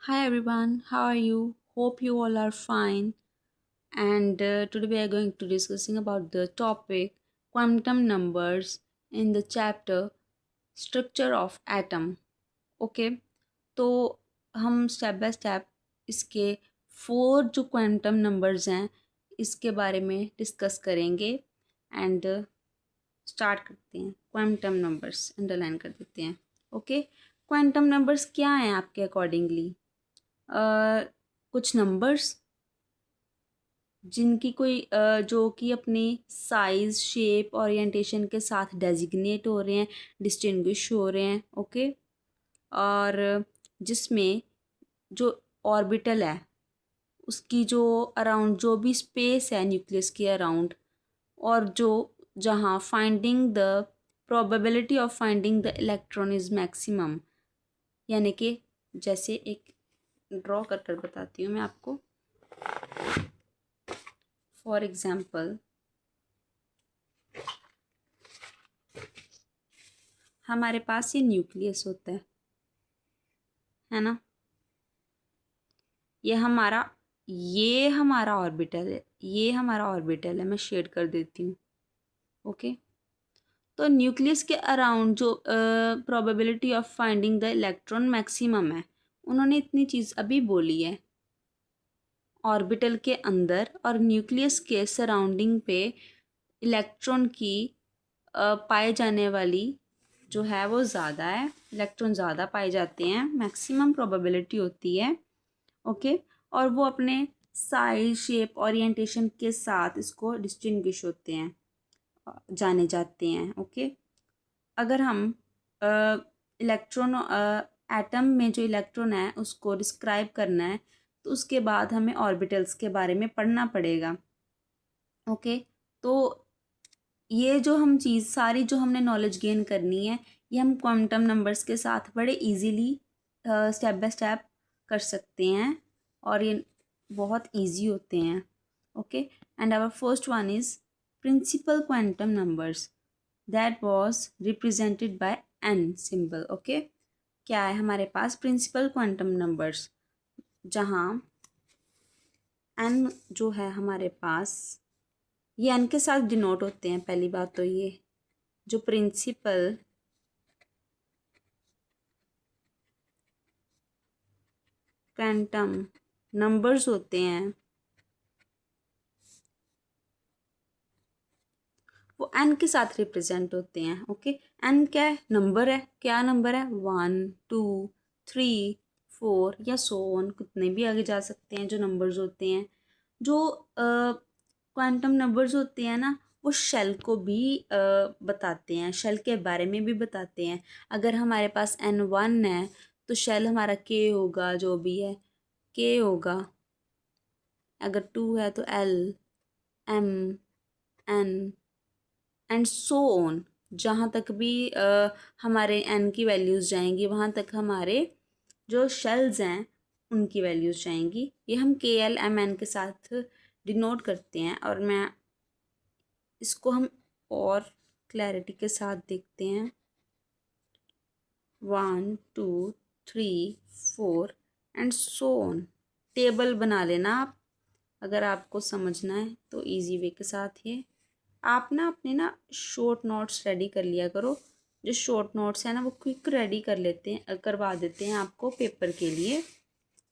Hi everyone, how are you? Hope you all are fine. And today we are going to discussing about the topic quantum numbers in the chapter structure of atom. Okay, तो हम step by step इसके four जो quantum numbers हैं इसके बारे में discuss करेंगे and start करते हैं। क्वांटम नंबर्स अंडरलाइन कर देते हैं। ओके, क्वांटम नंबर्स क्या हैं आपके अकॉर्डिंगली? कुछ नंबर्स जिनकी कोई जो कि अपनी साइज शेप ओरिएंटेशन के साथ डेजिग्नेट हो रहे हैं, डिस्टिंग्विश हो रहे हैं। ओके, और जिसमें जो ऑर्बिटल है उसकी जो अराउंड जो भी स्पेस है न्यूक्लियस के अराउंड, और जो जहाँ finding the probability of finding the electron is maximum, यानी कि जैसे एक ड्रॉ कर कर बताती हूँ मैं आपको। फॉर एग्जाम्पल, हमारे पास ये न्यूक्लियस होता है ना। ये हमारा ऑर्बिटल है, ये हमारा ऑर्बिटल है। मैं शेड कर देती हूँ। ओके, तो न्यूक्लियस के अराउंड जो probability of finding the electron maximum है, उन्होंने इतनी चीज़ अभी बोली है। ऑर्बिटल के अंदर और न्यूक्लियस के सराउंडिंग पे इलेक्ट्रॉन की पाए जाने वाली जो है वो ज़्यादा है। इलेक्ट्रॉन ज़्यादा पाए जाते हैं, मैक्सिमम प्रोबेबिलिटी होती है। ओके, और वो अपने साइज शेप ओरिएंटेशन के साथ इसको डिस्टिंग्विश होते हैं, जाने जाते हैं। ओके, अगर हम इलेक्ट्रॉन एटम में जो इलेक्ट्रॉन है उसको डिस्क्राइब करना है तो उसके बाद हमें ऑर्बिटल्स के बारे में पढ़ना पड़ेगा। ओके, तो ये जो हम चीज़ सारी जो हमने नॉलेज गेन करनी है, ये हम क्वांटम नंबर्स के साथ बड़े इजीली स्टेप बाय स्टेप कर सकते हैं, और ये बहुत इजी होते हैं। Okay, and our first one is principal quantum numbers that was represented by n symbol. Okay, क्या है हमारे पास प्रिंसिपल क्वांटम नंबर्स, जहाँ एन जो है हमारे पास ये एन के साथ डिनोट होते हैं। पहली बात तो ये जो प्रिंसिपल क्वांटम नंबर्स होते हैं वो एन के साथ रिप्रेजेंट होते हैं। ओके, एन क्या है? नंबर है। क्या नंबर है? 1 2 3 4 या सो ऑन, कितने भी आगे जा सकते हैं जो नंबर्स होते हैं। जो क्वांटम नंबर्स होते हैं ना, वो शेल को भी बताते हैं, शेल के बारे में भी बताते हैं। अगर हमारे पास N1 है तो शेल हमारा के होगा, जो भी है के होगा। अगर 2 है तो L M N and so on. जहाँ तक भी हमारे एन की वैल्यूज़ जाएंगी वहाँ तक हमारे जो शेल्स हैं उनकी वैल्यूज़ जाएंगी। ये हम KLMN के साथ डिनोट करते हैं, और मैं इसको हम और क्लैरिटी के साथ देखते हैं। 1 2 3 4 एंड सो ऑन। टेबल बना लेना आप, अगर आपको समझना है तो इजी वे के साथ। ये आप ना अपने ना शॉर्ट नोट्स रेडी कर लिया करो। जो शॉर्ट नोट्स हैं ना वो क्विक रेडी कर लेते हैं, करवा देते हैं आपको पेपर के लिए,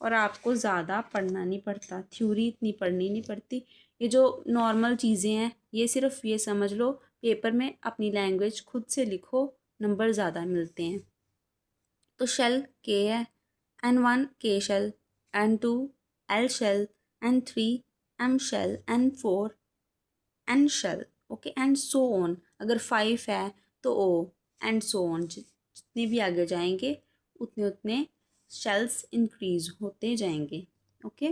और आपको ज़्यादा पढ़ना नहीं पड़ता, थ्योरी इतनी पढ़नी नहीं पड़ती। ये जो नॉर्मल चीज़ें हैं ये सिर्फ ये समझ लो, पेपर में अपनी लैंग्वेज खुद से लिखो, नंबर ज़्यादा मिलते हैं। तो शेल के है, N1 के shell, N2 L shell, N3 M shell, N4 N shell. Okay, and so on. अगर 5 है तो ओ, एंड सो ऑन। जितने भी आगे जाएंगे उतने उतने शेल्स इंक्रीज होते जाएंगे। ओके,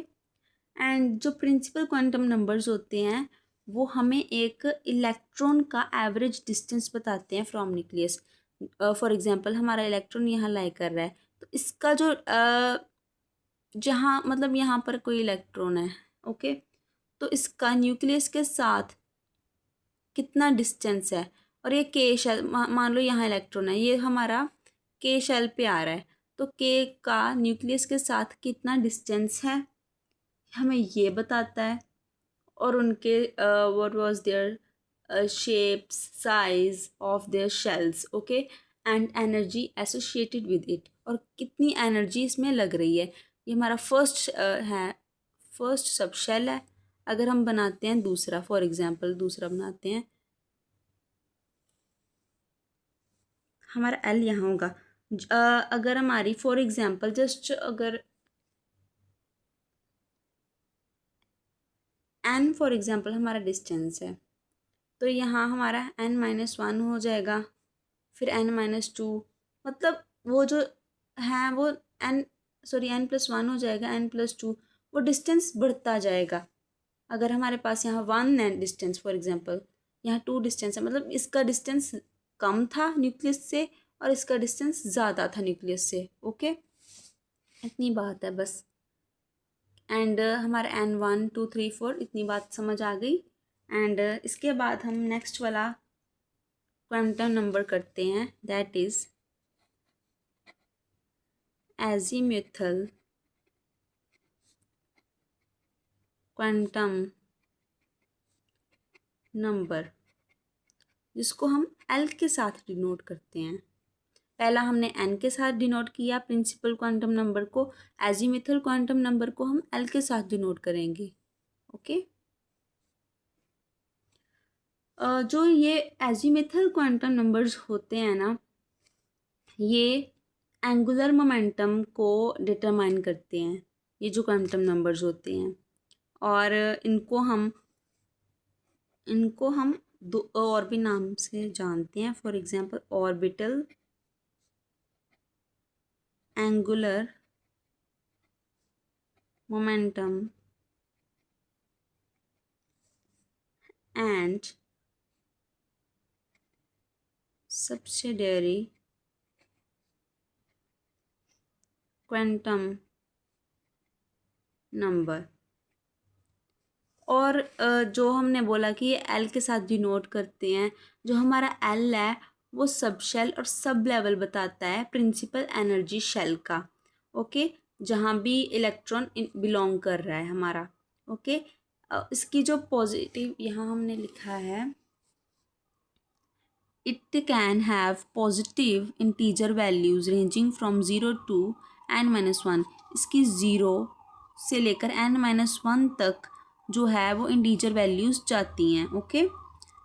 एंड जो प्रिंसिपल क्वांटम नंबर्स होते हैं वो हमें एक इलेक्ट्रॉन का एवरेज डिस्टेंस बताते हैं फ्रॉम न्यूक्लियस। फॉर एग्जांपल, हमारा इलेक्ट्रॉन यहाँ लाई कर रहा है तो इसका जो जहाँ मतलब यहाँ पर कोई इलेक्ट्रॉन है, ओके, तो इसका न्यूक्लियस के साथ कितना डिस्टेंस है। और ये के शेल, मान लो यहाँ इलेक्ट्रॉन है, ये हमारा के शेल पे आ रहा है, तो के का न्यूक्लियस के साथ कितना डिस्टेंस है हमें ये बताता है, और उनके what was their shapes size of their shells, okay, and energy associated with it, और कितनी एनर्जी इसमें लग रही है। ये हमारा फर्स्ट सब शेल है। अगर हम बनाते हैं दूसरा, फॉर एग्जांपल दूसरा बनाते हैं, हमारा एल यहाँ होगा। अगर हमारी फॉर एग्जांपल जस्ट अगर एन फॉर एग्जांपल हमारा डिस्टेंस है, तो यहाँ हमारा n-1 हो जाएगा, फिर n-2, मतलब वो जो है वो n+1 हो जाएगा, n+2, वो डिस्टेंस बढ़ता जाएगा। अगर हमारे पास यहाँ 1 है डिस्टेंस फॉर एग्जांपल, यहाँ 2 डिस्टेंस है, मतलब इसका डिस्टेंस कम था न्यूक्लियस से और इसका डिस्टेंस ज़्यादा था न्यूक्लियस से, ओके, इतनी बात है बस। एंड हमारा n1 2 3 4 इतनी बात समझ आ गई। एंड इसके बाद हम नेक्स्ट वाला क्वांटम नंबर करते हैं, that is azimuthal quantum number, जिसको हम एल के साथ डिनोट करते हैं। पहला हमने एन के साथ डिनोट किया प्रिंसिपल क्वांटम नंबर को, एजीमुथल क्वांटम नंबर को हम एल के साथ डिनोट करेंगे, ओके। जो ये एजीमुथल क्वांटम नंबर्स होते हैं ना, ये एंगुलर मोमेंटम को डिटरमाइन करते हैं, ये जो क्वांटम नंबर्स होते हैं। और इनको हम दो और भी नाम से जानते हैं, for example orbital, angular momentum and subsidiary quantum number. और जो हमने बोला कि ये एल के साथ डिनोट करते हैं, जो हमारा एल है वो सब शेल और सब लेवल बताता है प्रिंसिपल एनर्जी शेल का, ओके, जहाँ भी इलेक्ट्रॉन बिलोंग कर रहा है हमारा, ओके। इसकी जो पॉजिटिव यहाँ हमने लिखा है, it can have positive integer values ranging from 0 to n-1। इसकी 0 से लेकर n-1 तक जो है वो इंटीजर वैल्यूज़ जाती हैं, okay.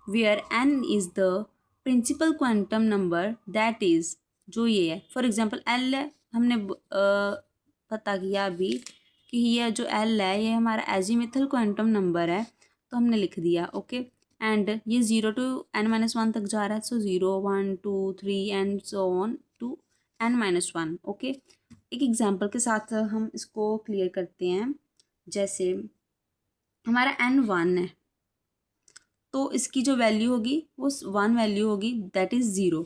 Where n is the principal quantum number that is, जो ये है फॉर एग्जांपल एल है, हमने पता किया अभी कि ये जो एल है ये हमारा एजीमुथल क्वांटम नंबर है, तो हमने लिख दिया, ओके। एंड ये 0 to n-1 तक जा रहा है, so 0 1 2 3 and so on to n-1, okay. एक एग्जांपल के साथ हम इसको क्लियर करते हैं। जैसे हमारा n1 है, तो इसकी जो वैल्यू होगी वो 1 वैल्यू होगी, दैट इज़ 0।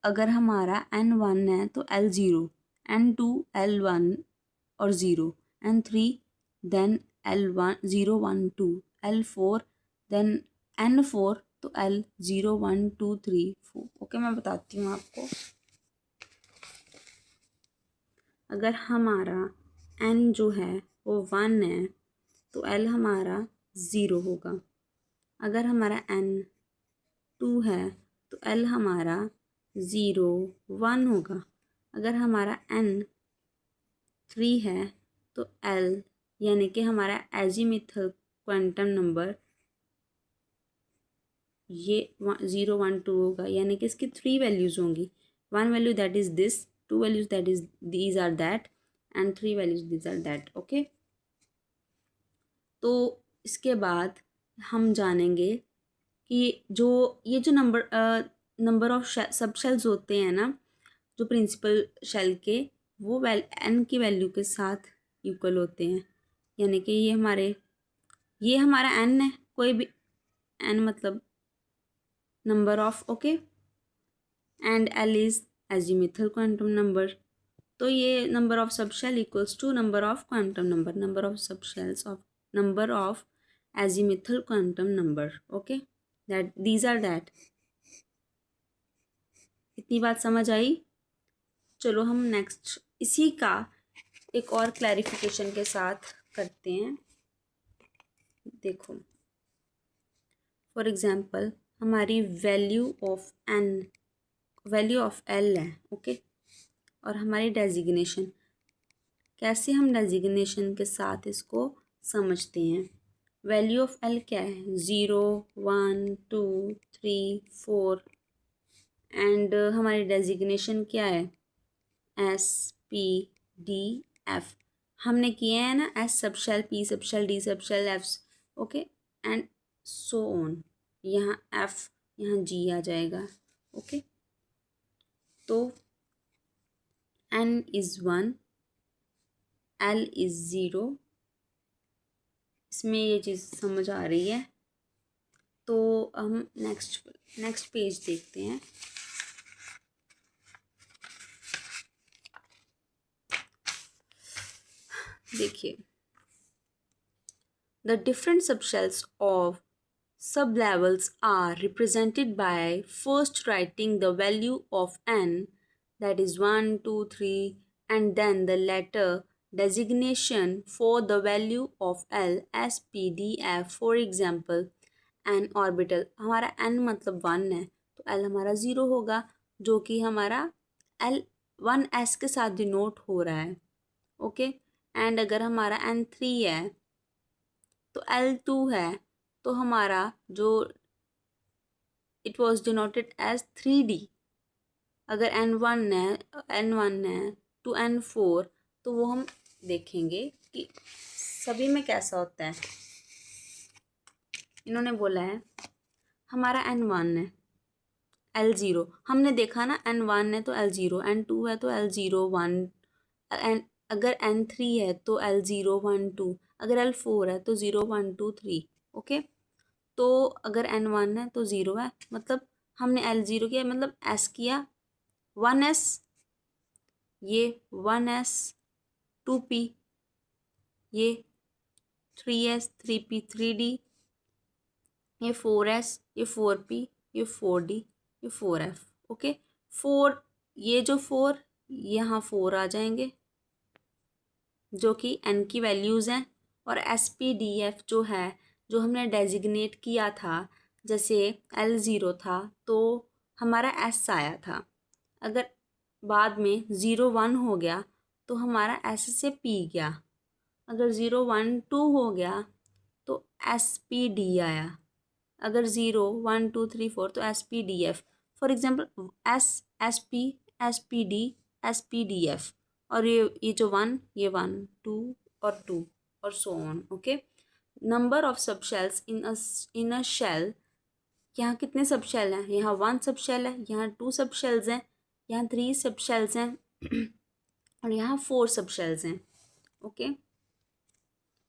अगर हमारा n1 है तो l0, n2 l1 और 0, n3 then l1 0 1 2, l4 then n4 तो l 0 1 2 3 4, ओके। मैं बताती हूँ आपको, अगर हमारा n जो है वो 1 है तो l हमारा 0 होगा। अगर हमारा n 2 है तो l हमारा 0 1 होगा। अगर हमारा n 3 है तो l यानी कि हमारा एजीमुथल क्वांटम नंबर ये 0 1 2 होगा, यानी कि इसकी 3 वैल्यूज़ होंगी। 1 value that is this, 2 values that is these are that, and 3 values these are that, okay. तो इसके बाद हम जानेंगे कि जो ये जो नंबर ऑफ सब शेल्स होते हैं ना, जो प्रिंसिपल शेल के, वो एन की वैल्यू के साथ इक्वल होते हैं। यानी कि ये हमारा एन है, कोई भी एन मतलब number of, okay, and l is azimuthal quantum number. तो ये number of subshell equals to number of quantum number of subshells of number of azimuthal quantum number, okay, that these are that. इतनी बात समझ आई? चलो हम next इसी का एक और क्लैरिफिकेशन के साथ करते हैं। देखो, फॉर एग्जांपल हमारी वैल्यू ऑफ एल है, ओके, और हमारी डेजिग्नेशन, कैसे हम डेजिग्नेशन के साथ इसको समझते हैं। वैल्यू ऑफ एल क्या है, 0 1 2 3 4, एंड हमारी डेजिग्नेशन क्या है, एस पी डी एफ। हमने किए हैं ना, s subshell, p subshell, d subshell, f, okay, and so on. यहाँ एफ, यहाँ जी आ जाएगा, ओके। तो एन इज़ 1, एल इज़ 0, इसमें ये चीज़ समझ आ रही है। तो हम नेक्स्ट पेज देखते हैं। देखिए, the different subshells of sublevels are represented by first writing the value of n, that is 1 2 3, and then the letter designation for the value of l, s, p, d, f. For example, n orbital, हमारा n मतलब 1 है तो l हमारा 0 होगा, जो कि हमारा l 1s के साथ डिनोट हो रहा है, ओके। एंड अगर हमारा n 3 है तो l 2 है, तो हमारा जो it was denoted as 3D। अगर n1 है टू n4, तो वो हम देखेंगे कि सभी में कैसा होता है। इन्होंने बोला है हमारा n1 है, l0, हमने देखा ना, n1 है तो l0, n2 है तो l0 1, अगर n3 है तो l0 1 2, अगर l4 है तो 0 1 2 3, ओके। तो अगर n1 है तो 0 है, मतलब हमने l0 किया, मतलब s किया 1s, ये 1s 2p, ये 3s 3p 3d, ये 4s, ये 4p, ये 4d, ये 4f, ओके। 4, ये जो 4 यहाँ 4 आ जाएंगे जो कि n की वैल्यूज़ हैं, और एस पी डी एफ जो है, जो हमने डेजिग्नेट किया था, जैसे l0 था तो हमारा s आया था, अगर बाद में 0 1 हो गया तो हमारा s से p गया, अगर 0 1 2 हो गया तो एस पी डी आया, अगर 0 1 2 3 4 तो S P D F. For example S P D, S P D F, और ये जो 1, ये 1 2 और 2 और so on, okay. Number of subshells in a shell, यहाँ कितने सब शेल हैं, यहाँ 1 सब शेल है, यहाँ 2 सब शेल्स हैं, यहाँ 3 सब शेल्स हैं और यहाँ 4 सब शेल्स हैं, ओके।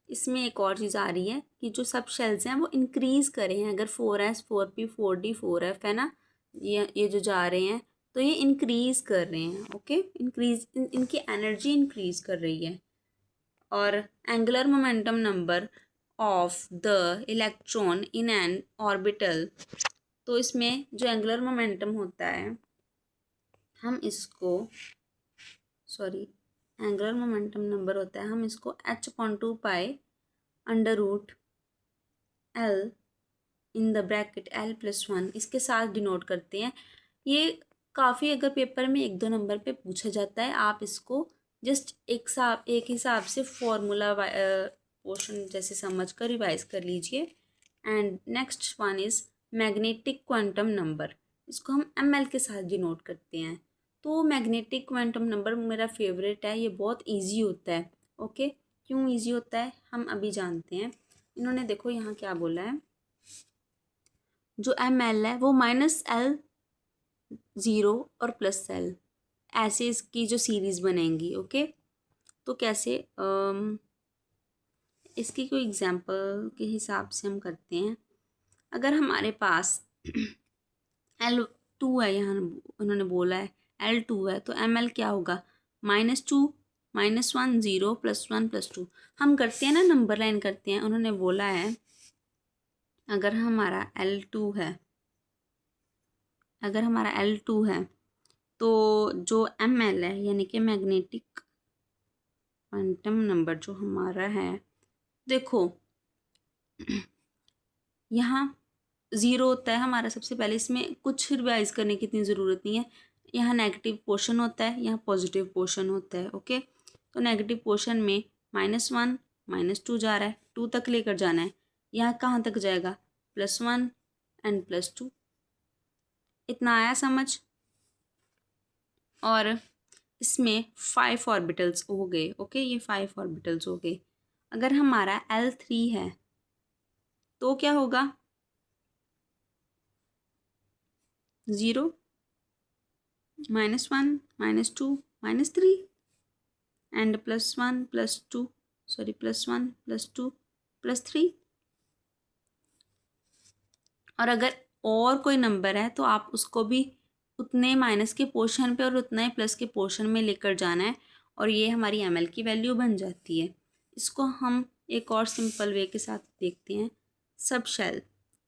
इसमें एक और चीज़ आ रही है कि जो सब शेल्स हैं वो इंक्रीज़ करे हैं, अगर 4s 4p 4d 4f है ना, ये जो जा रहे हैं तो ये इंक्रीज़ कर रहे हैं, ओके। इंक्रीज इनकी एनर्जी इंक्रीज़ कर रही है। और angular momentum number of the electron in an orbital, तो इसमें जो एंगुलर मोमेंटम होता है, हम इसको एंगुलर मोमेंटम नंबर होता है, हम इसको h/2 under root l in the bracket l+1 इसके साथ डिनोट करते हैं। ये काफ़ी, अगर पेपर में 1-2 नंबर पे पूछा जाता है, आप इसको जस्ट एक हिसाब से फॉर्मूला पोर्शन जैसे समझ कर रिवाइज कर लीजिए। And next one is magnetic quantum number, इसको हम ml के साथ डिनोट करते हैं। तो मैग्नेटिक क्वांटम नंबर मेरा फेवरेट है, ये बहुत ईजी होता है, ओके। क्यों ईजी होता है हम अभी जानते हैं। इन्होंने देखो यहाँ क्या बोला है, जो ml है वो -l 0 और +l, ऐसे इसकी जो सीरीज़ बनेंगी, ओके। तो कैसे, इसकी कोई एग्जांपल के हिसाब से हम करते हैं। अगर हमारे पास l2 है, यहाँ उन्होंने बोला है l2 है, तो ml क्या होगा, -2 -1 0 +1 +2। हम करते हैं ना, नंबर लाइन करते हैं। उन्होंने बोला है अगर हमारा l2 है, तो जो ml है यानी कि मैग्नेटिक क्वांटम नंबर जो हमारा है, देखो यहाँ ज़ीरो होता है हमारा सबसे पहले, इसमें कुछ रिवाइज करने की इतनी ज़रूरत नहीं है। यहाँ नेगेटिव पोर्शन होता है, यहाँ पॉजिटिव पोर्शन होता है। ओके, तो नेगेटिव पोर्शन में -1 -2 जा रहा है, 2 तक लेकर जाना है। यहाँ कहाँ तक जाएगा, +1 एंड +2। इतना आया समझ। और इसमें 5 ऑर्बिटल्स हो गए। ओके, ये 5 ऑर्बिटल्स हो गए। अगर हमारा L3 है तो क्या होगा, 0 -1 -2 -3 एंड +1 +2 सॉरी +1 +2 +3। और अगर और कोई नंबर है तो आप उसको भी उतने माइनस के पोर्शन पे और उतना ही प्लस के पोर्शन में लेकर जाना है, और ये हमारी ml की वैल्यू बन जाती है। इसको हम एक और सिंपल वे के साथ देखते हैं। Subshell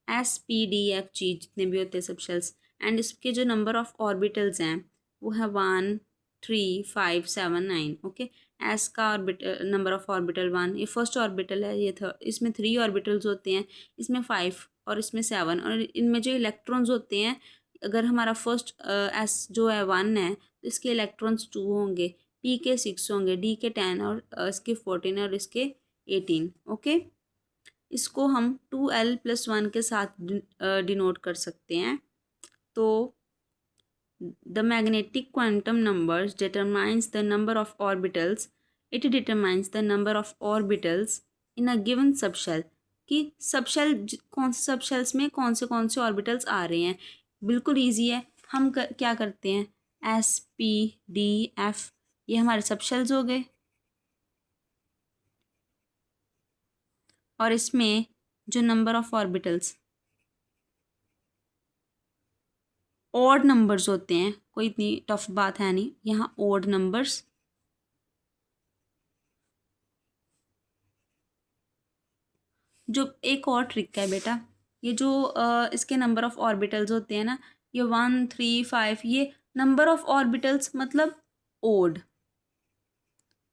S P D F G जितने भी होते हैं सब शेल्स, एंड इसके जो नंबर ऑफ ऑर्बिटल्स हैं वो है 1 3 5 7 9। ओके, एस का ऑर्बिटल नंबर ऑफ ऑर्बिटल 1, ये फर्स्ट ऑर्बिटल है, ये इसमें 3 ऑर्बिटल्स होते हैं, इसमें 5 और इसमें 7। और इनमें जो इलेक्ट्रॉन्स होते हैं, अगर हमारा फर्स्ट एस जो है 1 है तो इसके इलेक्ट्रॉन्स 2 होंगे, पी के 6 होंगे, डी के 10 और इसके 14 और इसके 18। ओके, इसको हम 2l+1 के साथ डिनोट कर सकते हैं। तो the magnetic quantum numbers determines the number of orbitals. It determines the number of orbitals in a given subshell, कि सबशेल कौन से सबशेल्स में कौन से ऑर्बिटल्स आ रहे हैं। बिल्कुल ईजी है। हम क्या करते हैं, S P D F ये हमारे सबशेल्स हो गए, और इसमें जो number of orbitals odd numbers होते हैं, कोई इतनी टफ बात है नहीं, यहाँ ऑड नंबर्स। जो एक और ट्रिक है बेटा, ये जो इसके नंबर ऑफ ऑर्बिटल्स होते हैं ना, ये 1 3 5, ये नंबर ऑफ ऑर्बिटल्स मतलब ओड,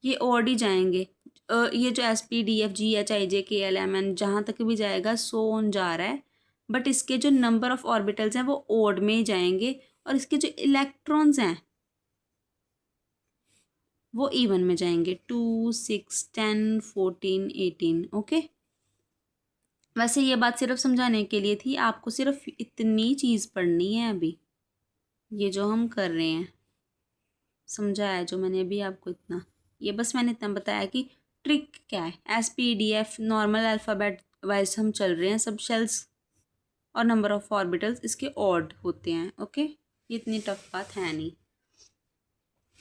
ये ओड ही जाएंगे। ये जो S P D F G H I J K L M N जहाँ तक भी जाएगा सो ऑन जा रहा है, बट इसके जो नंबर ऑफ ऑर्बिटल्स हैं वो ओड में ही जाएंगे, और इसके जो इलेक्ट्रॉन्स हैं वो इवन में जाएंगे, 2 6 10 14 18। ओके, वैसे ये बात सिर्फ समझाने के लिए थी, आपको सिर्फ इतनी चीज़ पढ़नी है अभी, ये जो हम कर रहे हैं समझाया जो मैंने अभी आपको इतना, ये बस मैंने इतना बताया कि ट्रिक क्या है। SPDF नॉर्मल अल्फ़ाबेट वाइज हम चल रहे हैं, सब शेल्स और नंबर ऑफ ऑर्बिटल्स इसके ऑड होते हैं। ओके, ये इतनी टफ बात है नहीं।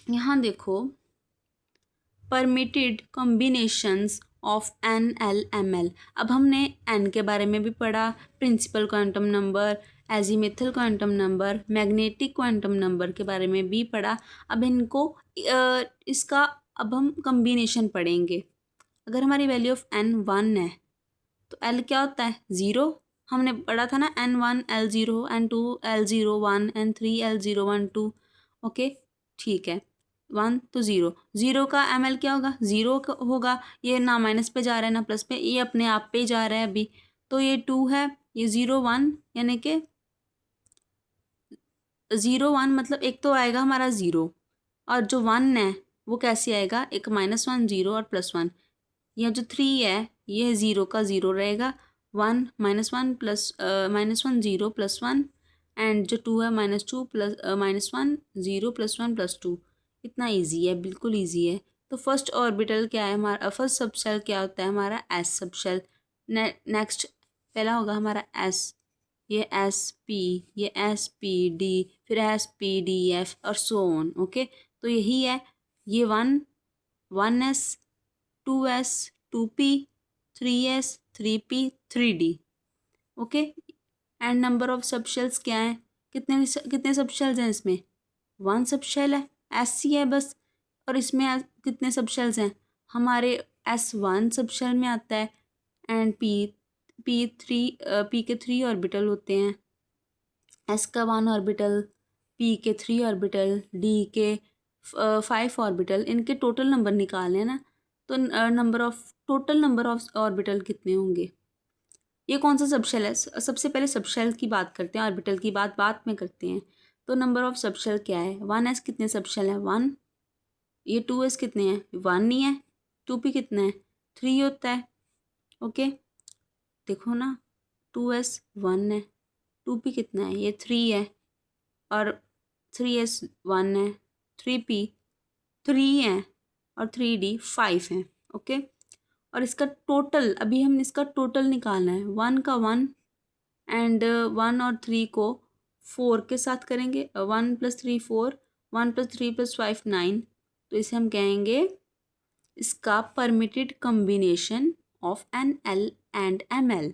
यहाँ देखो, परमिटेड कॉम्बिनेशंस ऑफ NL-ML। अब हमने N के बारे में भी पढ़ा, principal quantum number, azimuthal quantum number, magnetic quantum number के बारे में भी पढ़ा। अब इनको इसका अब हम कॉम्बिनेशन पढ़ेंगे। अगर हमारी वैल्यू ऑफ N 1 है तो L क्या होता है, 0। हमने पढ़ा था ना, N1 L0, N2 L0 1, N3 L0 1 2। Okay, ठीक है, 1 तो 0, 0 का ML क्या होगा, 0 होगा। ये ना माइनस पे जा रहा है ना प्लस पे, ये अपने आप पे ही जा रहा है अभी, तो ये 2 है, ये 0 1 यानी कि 0 1 मतलब एक तो आएगा हमारा 0, और जो 1 है वो कैसे आएगा, एक -1 0 और +1। यह जो 3 है ये 0 का 0 रहेगा, 1 -1 प्लस -1 0 +1, एंड जो 2 है -2 प्लस -1 0 +1 +2। इतना इजी है, बिल्कुल इजी है। तो फर्स्ट ऑर्बिटल क्या है हमारा, फर्स्ट सबशेल क्या होता है हमारा, S सबशेल। नेक्स्ट पहला होगा हमारा S, ये SP, ये SPD, फिर SPDF और सो ऑन। ओके, तो यही है, ये 1S 2S 2P 3S 3P 3D। Okay, and number of subshells क्या है, कितने कितने सबशेल्स हैं इसमें, 1 सबशेल है, SC है बस। और इसमें कितने सबशेल्स हैं हमारे, S1 सबशेल में आता है, एंड P के 3 ऑर्बिटल होते हैं, S का 1 ऑर्बिटल, पी के 3 ऑर्बिटल, डी के 5 ऑर्बिटल, इनके टोटल नंबर निकालने हैं ना, तो टोटल नंबर ऑफ ऑर्बिटल कितने होंगे। ये कौन सा सबशेल है? सबसे पहले सबशेल की बात करते हैं, ऑर्बिटल की बात बाद में करते हैं। तो नंबर ऑफ सबशेल क्या है? 1s कितने सबशेल है? 1। ये 2s कितने हैं? 1 नहीं है। 2p कितना है? 3 होता है। ओके, देखो ना, 2s 1 है, 2p कितना है? ये 3 है, और 3s 1 है, 3p 3 है, और 3d 5 है। ओके, और इसका टोटल, अभी हम इसका टोटल निकालना है। 1 का 1 एंड 1 और 3 को 4 के साथ करेंगे। 1 + 3 4, 1 + 3 + 5 9। तो इसे हम कहेंगे इसका permitted combination of n l and m l,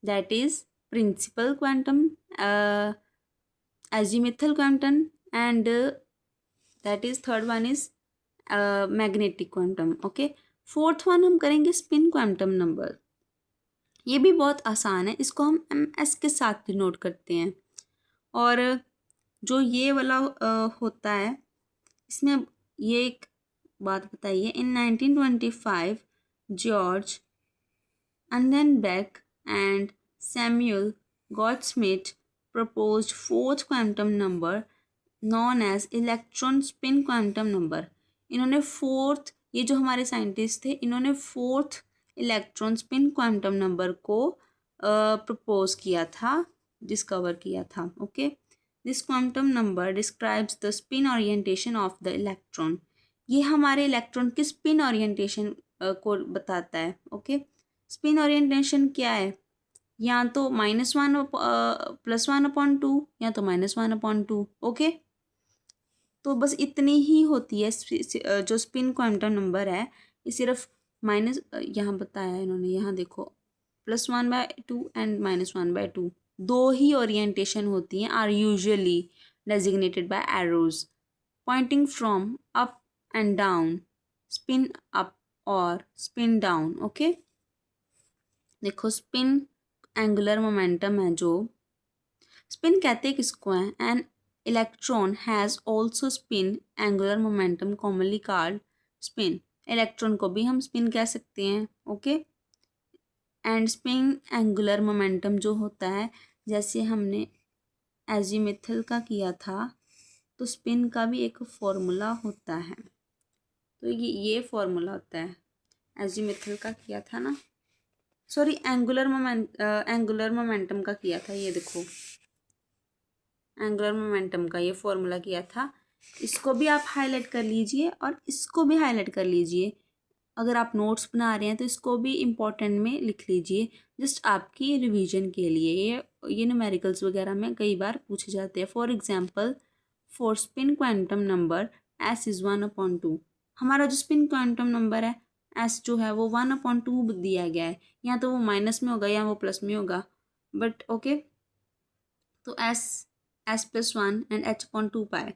that is principal quantum, azimuthal quantum, and that is third one is magnetic quantum. Okay, fourth one हम करेंगे स्पिन क्वांटम नंबर। ये भी बहुत आसान है, इसको हम MS के साथ डिनोट करते हैं। और जो ये वाला होता है, इसमें ये एक बात बताइए, इन 1925 George Undenbeck and Samuel Goudsmit proposed fourth quantum number known as electron spin quantum number। इन्होंने फोर्थ, ये जो हमारे साइंटिस्ट थे, इन्होंने fourth electron spin quantum number को प्रपोज किया था, डिस्कवर किया था। Okay, this quantum number describes the spin orientation of the electron. ये हमारे इलेक्ट्रॉन की स्पिन ओरिएंटेशन को बताता है। ओके, स्पिन ओरिएंटेशन क्या है? या तो -1 +1/2, या तो -1/2। ओके, तो बस इतनी ही होती है जो स्पिन क्वांटम नंबर है, ये सिर्फ माइनस, यहाँ बताया है इन्होंने, यहाँ देखो, +1/2 एंड -1/2, दो ही ओरिएंटेशन होती हैं, are usually designated by arrows pointing from up and down, spin up और स्पिन डाउन। ओके, देखो, स्पिन एंगुलर मोमेंटम है, जो स्पिन कहते हैं किसको है? An electron has also spin angular momentum commonly called spin. Electron को भी हम स्पिन कह सकते हैं। Okay, and spin angular momentum जो होता है, जैसे हमने एजीमिथल का किया था, तो स्पिन का भी एक फॉर्मूला होता है। तो ये फॉर्मूला होता है, एजीमिथल का किया था ना, सॉरी, एंगुलर मोमेंटम का किया था। ये देखो, एंगुलर मोमेंटम का ये फॉर्मूला किया था। इसको भी आप हाईलाइट कर लीजिए और इसको भी हाईलाइट कर लीजिए। अगर आप नोट्स बना रहे हैं तो इसको भी इम्पोर्टेंट में लिख लीजिए, जस्ट आपकी रिवीजन के लिए। ये न्यूमेरिकल्स वगैरह में कई बार पूछे जाते हैं। For example, for spin quantum number S is 1/2। हमारा जो स्पिन क्वांटम नंबर है S जो है वो 1/2 दिया गया है, या तो वो माइनस में होगा या वो प्लस में होगा, बट ओके। तो S + 1 एंड H/2 पाए,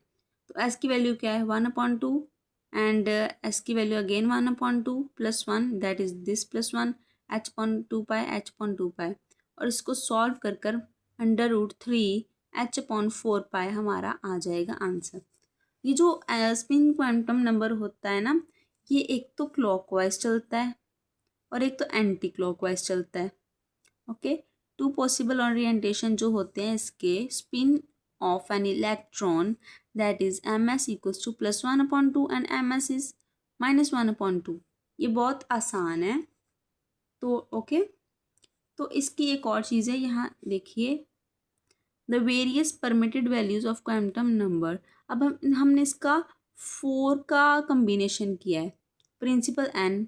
तो S की वैल्यू क्या है? 1/2, एंड S की value again 1/2 + 1, that is this +1, H/2 पाए, H/2 पाए, और इसको सॉल्व कर √3 H/4 पाए हमारा आ जाएगा आंसर। ये जो स्पिन क्वांटम नंबर होता है ना, ये एक तो क्लॉकवाइज चलता है और एक तो एंटी क्लॉकवाइज चलता है। ओके, टू पॉसिबल ओरिएंटेशन जो होते हैं इसके, spin off an electron, that is MS = +1/2 and MS is -1/2। ये बहुत आसान है। तो ओके, तो इसकी एक और चीज़ है, यहाँ देखिए, the various permitted values of quantum number. अब हमने इसका 4 का कम्बिनेशन किया है। प्रिंसिपल N,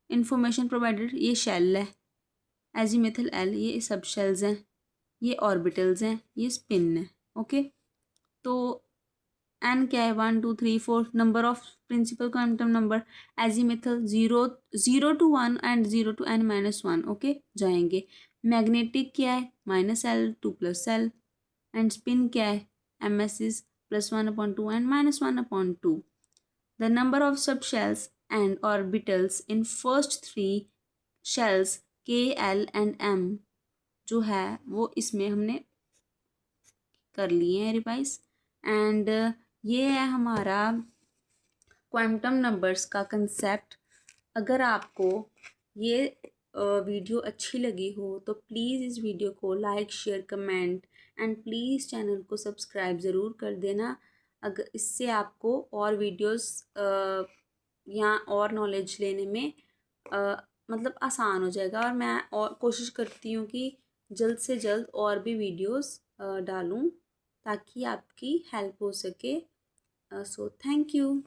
इंफॉर्मेशन प्रोवाइडेड, ये शेल है, एजीमेथल L, ये सब शेल्स हैं, ये ऑर्बिटल्स हैं, ये स्पिन है। ओके, तो N क्या है? 1 2 3 4, number of principal quantum number. Azimuthal 0 to 1 and 0 to n-1। Okay, जाएंगे। मैग्नेटिक क्या है? -L 2 + L, एंड स्पिन क्या है? MS is +1/2 and -1/2। The number of सब shells and orbitals in first 3 shells K, L and M जो है वो इसमें हमने कर लिए हैं रिवाइज। एंड ये है हमारा क्वांटम नंबर्स का कंसेप्ट। अगर आपको ये वीडियो अच्छी लगी हो तो प्लीज़ इस वीडियो को like share comment and please channel को सब्सक्राइब ज़रूर कर देना। अगर इससे आपको और वीडियोस या और नॉलेज लेने में मतलब आसान हो जाएगा, और मैं और कोशिश करती हूँ कि जल्द से जल्द और भी वीडियोस डालूँ ताकि आपकी हेल्प हो सके। So thank you.